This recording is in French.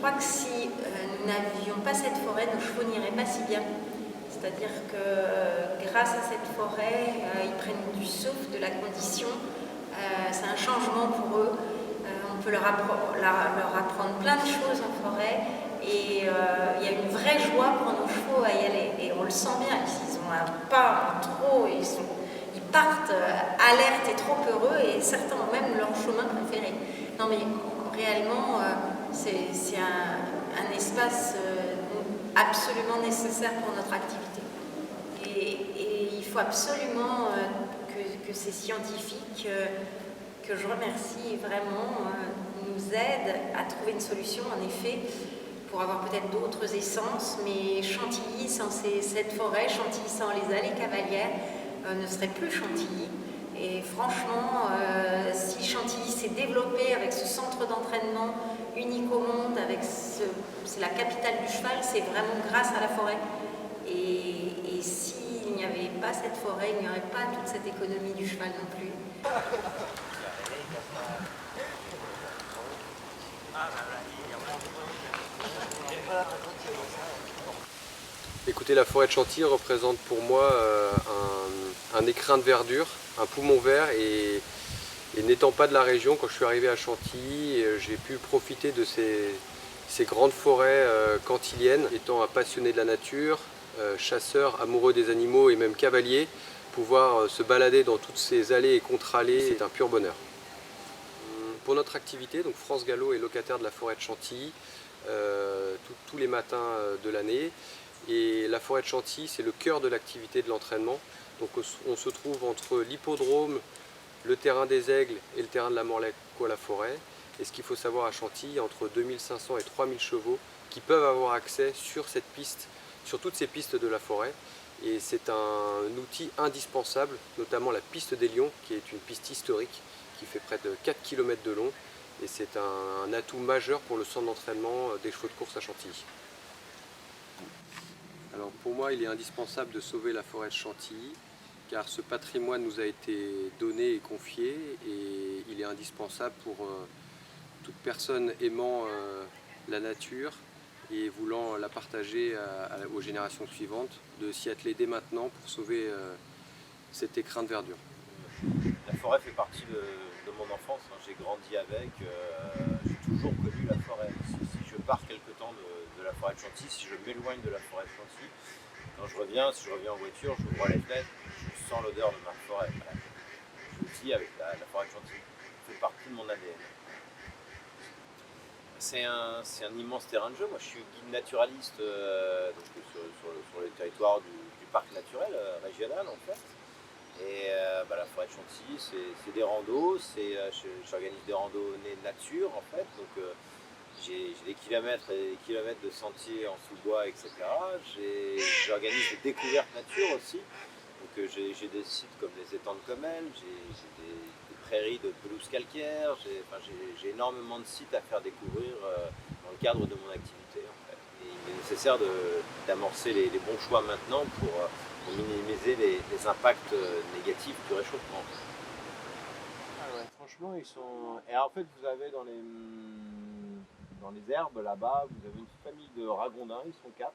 crois que si nous n'avions pas cette forêt, nos chevaux n'iraient pas si bien. C'est-à-dire que grâce à cette forêt, ils prennent du souffle, de la condition. C'est un changement pour eux. On peut leur apprendre plein de choses en forêt. Et il y a une vraie joie pour nos chevaux à y aller. Et on le sent bien. Ils ont un pas en trop. Ils partent alertes et trop heureux. Et certains ont même leur chemin préféré. Non mais réellement, c'est un espace absolument nécessaire pour notre activité. Et il faut absolument que ces scientifiques, que je remercie vraiment, nous aident à trouver une solution, en effet, pour avoir peut-être d'autres essences, mais Chantilly sans cette forêt, Chantilly sans les allées cavalières, ne serait plus Chantilly. Et franchement, si Chantilly s'est développé avec ce centre d'entraînement unique au monde, c'est la capitale du cheval, c'est vraiment grâce à la forêt. Et s'il n'y avait pas cette forêt, il n'y aurait pas toute cette économie du cheval non plus. Écoutez, la forêt de Chantilly représente pour moi un écrin de verdure, un poumon vert et n'étant pas de la région, quand je suis arrivé à Chantilly, j'ai pu profiter de ces grandes forêts cantiliennes. Étant un passionné de la nature, chasseur, amoureux des animaux et même cavalier, pouvoir se balader dans toutes ces allées et contre-allées, c'est un pur bonheur. Pour notre activité, donc France Gallo est locataire de la forêt de Chantilly tous les matins de l'année. Et la forêt de Chantilly, c'est le cœur de l'activité de l'entraînement. Donc on se trouve entre l'hippodrome, le terrain des Aigles et le terrain de la Morlaix-la-Forêt. Et ce qu'il faut savoir à Chantilly, il y a entre 2500 et 3000 chevaux qui peuvent avoir accès sur cette piste, sur toutes ces pistes de la forêt. Et c'est un outil indispensable, notamment la piste des Lions, qui est une piste historique, qui fait près de 4 km de long. Et c'est un atout majeur pour le centre d'entraînement des chevaux de course à Chantilly. Alors pour moi, il est indispensable de sauver la forêt de Chantilly, car ce patrimoine nous a été donné et confié, et il est indispensable pour toute personne aimant la nature et voulant la partager aux générations suivantes, de s'y atteler dès maintenant pour sauver cet écrin de verdure. La forêt fait partie de mon enfance, hein. J'ai grandi avec, j'ai toujours connu la forêt. Si je pars quelque temps de la forêt de Chantilly, si je m'éloigne de la forêt de Chantilly, quand je reviens, si je reviens en voiture, je vois les fenêtres, je sens l'odeur de ma forêt. Voilà. Je suis aussi avec la forêt de Chantilly, ça fait partie de mon ADN. C'est un immense terrain de jeu. Moi, je suis guide naturaliste sur le territoire du parc naturel régional, en fait. Et la forêt de Chantilly, c'est des randos, j'organise des randonnées nature, en fait. Donc, j'ai des kilomètres et des kilomètres de sentiers en sous-bois, etc. J'organise des découvertes nature aussi. Donc j'ai des sites comme les étangs de Comelles, j'ai des prairies de pelouse calcaire, j'ai énormément de sites à faire découvrir dans le cadre de mon activité. En fait. Et il est nécessaire d'amorcer les bons choix maintenant pour minimiser les impacts négatifs du réchauffement. Ah ouais, franchement, ils sont. Et en fait, vous avez dans les herbes là-bas, vous avez une famille de ragondins, ils sont 4.